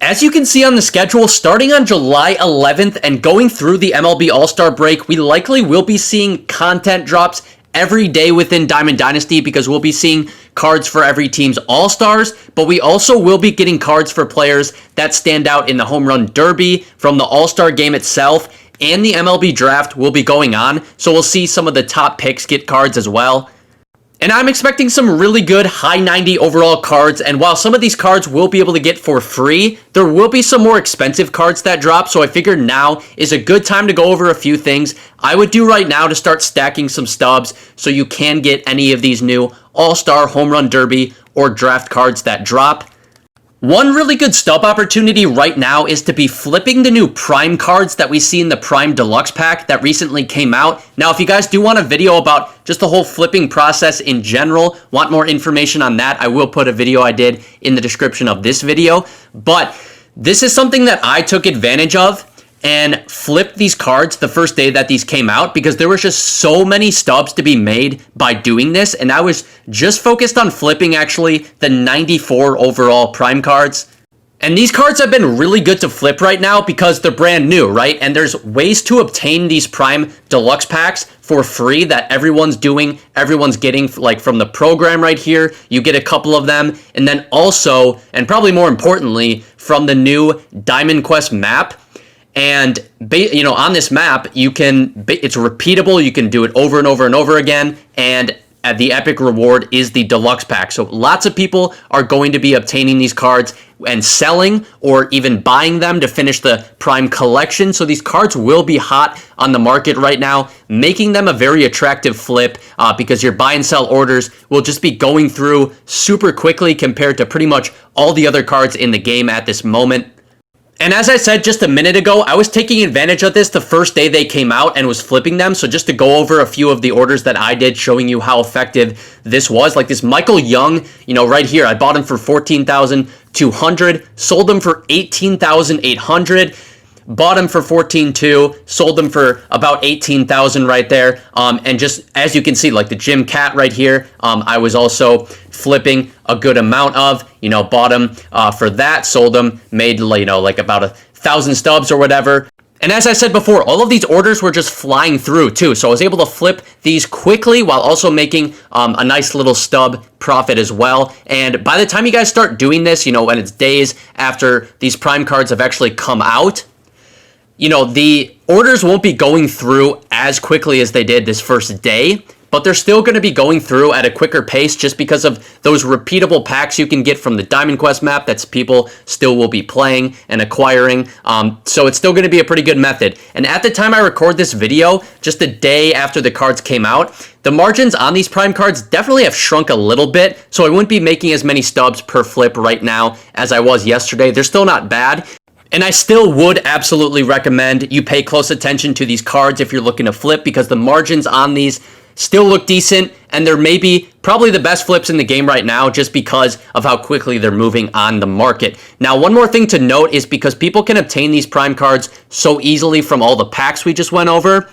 As you can see on the schedule, starting on July 11th and going through the MLB All-Star break, we likely will be seeing content drops every day within Diamond Dynasty because we'll be seeing cards for every team's All-Stars, but we also will be getting cards for players that stand out in the Home Run Derby from the All-Star game itself, and the MLB draft will be going on, so we'll see some of the top picks get cards as well. And I'm expecting some really good high 90 overall cards, and while some of these cards we'll be able to get for free, there will be some more expensive cards that drop, so I figured now is a good time to go over a few things I would do right now to start stacking some stubs so you can get any of these new All-Star, Home Run Derby, or draft cards that drop. One really good stub opportunity right now is to be flipping the new Prime cards that we see in the Prime Deluxe pack that recently came out. Now, if you guys do want a video about just the whole flipping process in general, want more information on that, I will put a video I did in the description of this video. But this is something that I took advantage of and flipped these cards the first day that these came out because there was just so many stubs to be made by doing this, and I was just focused on flipping actually the 94 overall Prime cards. And these cards have been really good to flip right now because they're brand new, right? And there's ways to obtain these Prime Deluxe packs for free that everyone's getting, like from the program right here. You get a couple of them, and then also, and probably more importantly, from the new Diamond Quest map. And, on this map, it's repeatable. You can do it over and over and over again. And the epic reward is the deluxe pack. So lots of people are going to be obtaining these cards and selling or even buying them to finish the Prime collection. So these cards will be hot on the market right now, making them a very attractive flip because your buy and sell orders will just be going through super quickly compared to pretty much all the other cards in the game at this moment. And as I said just a minute ago, I was taking advantage of this the first day they came out and was flipping them. So just to go over a few of the orders that I did, showing you how effective this was. Like this Michael Young, right here, I bought him for $14,200, sold him for $18,800. Bought him for $14,200, sold them for about $18,000 right there. And just as you can see, like the Jim Cat right here, I was also flipping a good amount of, bought them for that, sold them, made, like about 1,000 stubs or whatever. And as I said before, all of these orders were just flying through too. So I was able to flip these quickly while also making a nice little stub profit as well. And by the time you guys start doing this, when it's days after these Prime cards have actually come out, the orders won't be going through as quickly as they did this first day, but they're still going to be going through at a quicker pace just because of those repeatable packs you can get from the Diamond Quest map that people still will be playing and acquiring. So it's still going to be a pretty good method. And at the time I record this video, just a day after the cards came out, the margins on these Prime cards definitely have shrunk a little bit, so I wouldn't be making as many stubs per flip right now as I was yesterday. They're still not bad. And I still would absolutely recommend you pay close attention to these cards if you're looking to flip because the margins on these still look decent and they're probably the best flips in the game right now just because of how quickly they're moving on the market. Now, one more thing to note is because people can obtain these Prime cards so easily from all the packs we just went over,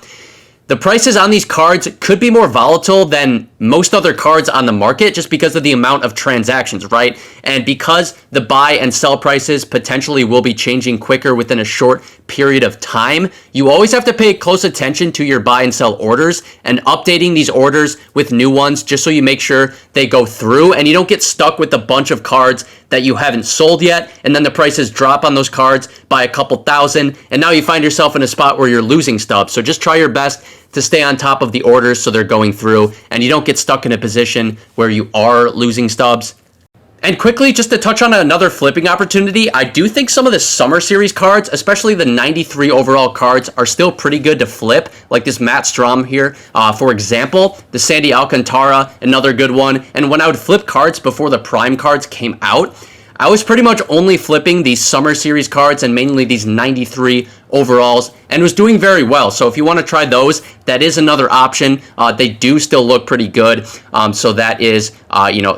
the prices on these cards could be more volatile than most other cards on the market just because of the amount of transactions, right? And because the buy and sell prices potentially will be changing quicker within a short period of time, you always have to pay close attention to your buy and sell orders and updating these orders with new ones just so you make sure they go through and you don't get stuck with a bunch of cards that you haven't sold yet and then the prices drop on those cards by a couple thousand and now you find yourself in a spot where you're losing stubs. So just try your best to stay on top of the orders so they're going through and you don't get stuck in a position where you are losing stubs. And quickly, just to touch on another flipping opportunity, I do think some of the Summer Series cards, especially the 93 overall cards, are still pretty good to flip, like this Matt Strom here, for example, the Sandy Alcantara, another good one. And when I would flip cards before the Prime cards came out, I was pretty much only flipping these Summer Series cards and mainly these 93 overalls and was doing very well. So if you want to try those, that is another option. They do still look pretty good. So that is,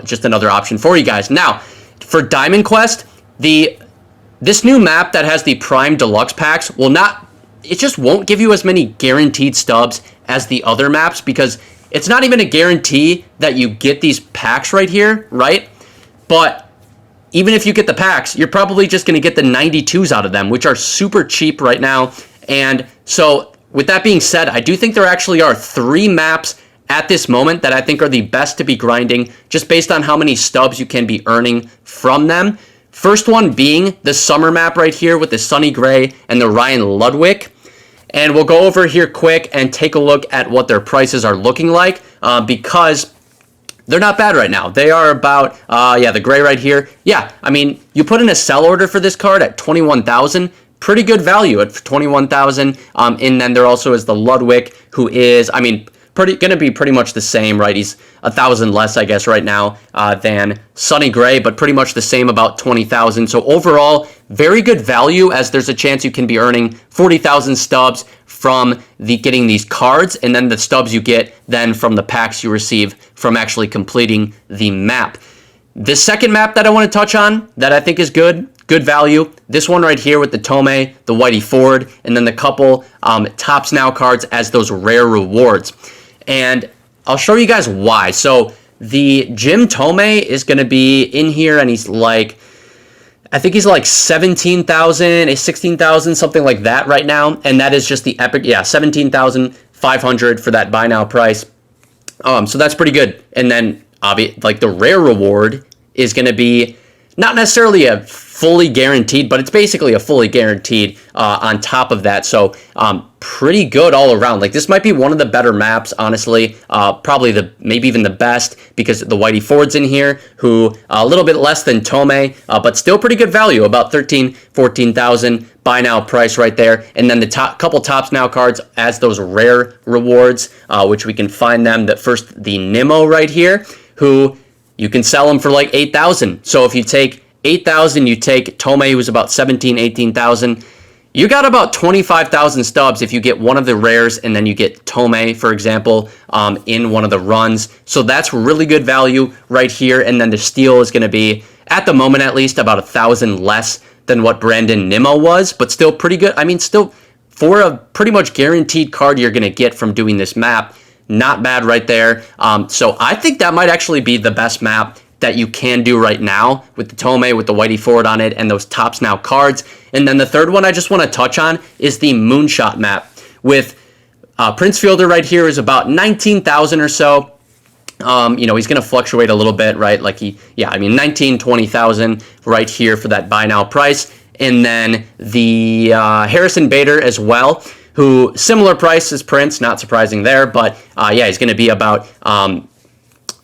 just another option for you guys. Now, for Diamond Quest, this new map that has the Prime Deluxe packs it just won't give you as many guaranteed stubs as the other maps because it's not even a guarantee that you get these packs right here, right? But even if you get the packs, you're probably just going to get the 92s out of them, which are super cheap right now. And so with that being said, I do think there actually are 3 maps at this moment that I think are the best to be grinding, just based on how many stubs you can be earning from them. First one being the summer map right here with the Sonny Gray and the Ryan Ludwig. And we'll go over here quick and take a look at what their prices are looking like, because they're not bad right now. They are about, the gray right here. Yeah, I mean, you put in a sell order for this card at 21,000. Pretty good value at 21,000. And then there also is the Ludwig, who is, I mean, going to be pretty much the same, right? He's 1,000 less, I guess, right now than Sonny Gray, but pretty much the same, about 20,000. So overall, very good value, as there's a chance you can be earning 40,000 stubs from getting these cards, and then the stubs you get then from the packs you receive from actually completing the map. The second map that I want to touch on that I think is good value, this one right here with the Tomei, the Whitey Ford, and then the couple Tops Now cards as those rare rewards. And I'll show you guys why. So the Jim Tomei is going to be in here, and he's like, I think he's like 17,000, 16,000, something like that right now. And that is just the epic, 17,500 for that buy now price. So that's pretty good. And then like the rare reward is going to be not necessarily a fully guaranteed, but it's basically a fully guaranteed on top of that. So pretty good all around. Like, this might be one of the better maps, honestly. Probably maybe even the best, because the Whitey Ford's in here, who a little bit less than Tomei, but still pretty good value, about 14,000 buy now price right there. And then the couple Tops Now cards as those rare rewards, which we can find them. First, the Nimmo right here, who you can sell them for like 8,000. So if you take 8,000, you take Tomei, who's about 17,000, 18,000. You got about 25,000 stubs if you get one of the rares, and then you get Tomei, for example, in one of the runs. So that's really good value right here. And then the steal is going to be, at the moment at least, about 1,000 less than what Brandon Nimmo was, but still pretty good. I mean, still, for a pretty much guaranteed card you're going to get from doing this map, not bad right there. So I think that might actually be the best map that you can do right now, with the Tomei, with the Whitey Ford on it, and those Tops Now cards. And then the third one I just want to touch on is the Moonshot map, with Prince Fielder right here is about 19,000 or so. He's going to fluctuate a little bit, right? Like 19, 20,000 right here for that buy now price. And then the Harrison Bader as well, who similar price as Prince, not surprising there, but he's going to be about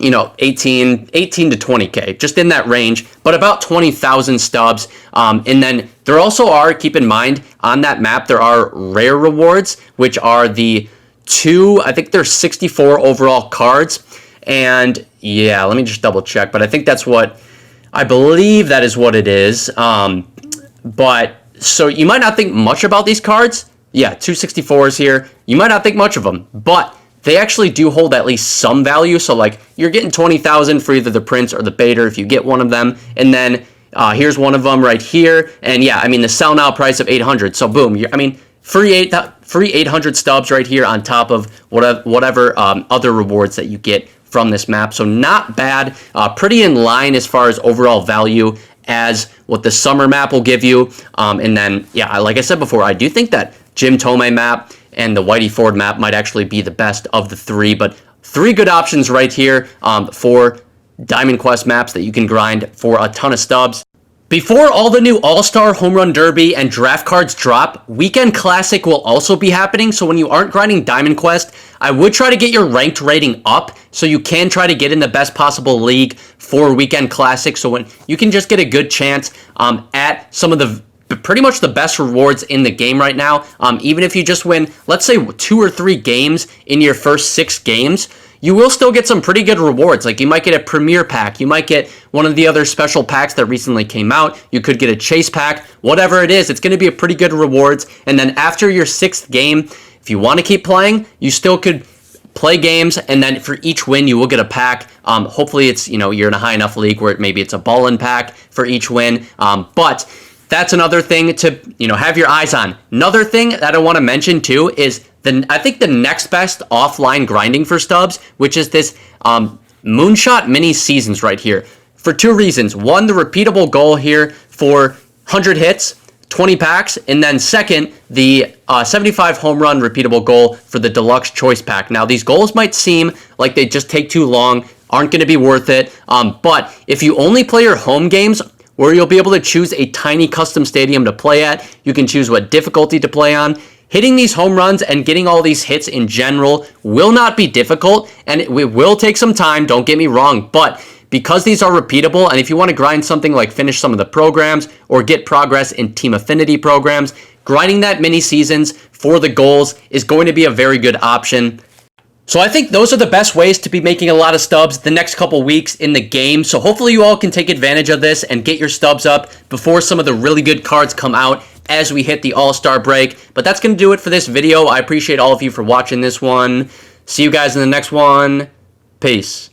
18 to 20K, just in that range, but about 20,000 stubs. And then there also are, keep in mind, on that map, there are rare rewards, which are the I think there's 64 overall cards. And let me just double check, but I think I believe that is what it is. But so you might not think much about these cards. 264s here. You might not think much of them, but they actually do hold at least some value. So like, you're getting 20,000 for either the Prince or the Bader if you get one of them. And then here's one of them right here. And the sell now price of 800. So boom, free 800 stubs right here on top of whatever other rewards that you get from this map. So not bad, pretty in line as far as overall value as what the summer map will give you. And then, like I said before, I do think that Jim Tomei map and the Whitey Ford map might actually be the best of the 3, but 3 good options right here for Diamond Quest maps that you can grind for a ton of stubs. Before all the new All-Star, Home Run Derby, and draft cards drop, Weekend Classic will also be happening. So when you aren't grinding Diamond Quest, I would try to get your ranked rating up so you can try to get in the best possible league for Weekend Classic. So when you can just get a good chance at some of the pretty much the best rewards in the game right now. Even if you just win, let's say 2 or 3 games in your first 6 games, you will still get some pretty good rewards. Like, you might get a Premier Pack. You might get one of the other special packs that recently came out. You could get a Chase Pack. Whatever it is, it's going to be a pretty good rewards. And then after your 6th game, if you want to keep playing, you still could play games, and then for each win, you will get a pack. Hopefully, it's, you're in a high enough league where maybe it's a ball-in pack for each win. But that's another thing to, have your eyes on. Another thing that I want to mention too is I think the next best offline grinding for stubs, which is this Moonshot mini seasons right here. for 2 reasons. One, the repeatable goal here for 100 hits, 20 packs, and then second, the 75 home run repeatable goal for the deluxe choice pack. Now, these goals might seem like they just take too long, aren't going to be worth it, but if you only play your home games, where you'll be able to choose a tiny custom stadium to play at, you can choose what difficulty to play on. Hitting these home runs and getting all these hits in general will not be difficult, and it will take some time, don't get me wrong, but because these are repeatable, and if you want to grind something like finish some of the programs or get progress in team affinity programs, grinding that mini seasons for the goals is going to be a very good option. So I think those are the best ways to be making a lot of stubs the next couple weeks in the game. So hopefully you all can take advantage of this and get your stubs up before some of the really good cards come out as we hit the All-Star break. But that's going to do it for this video. I appreciate all of you for watching this one. See you guys in the next one. Peace.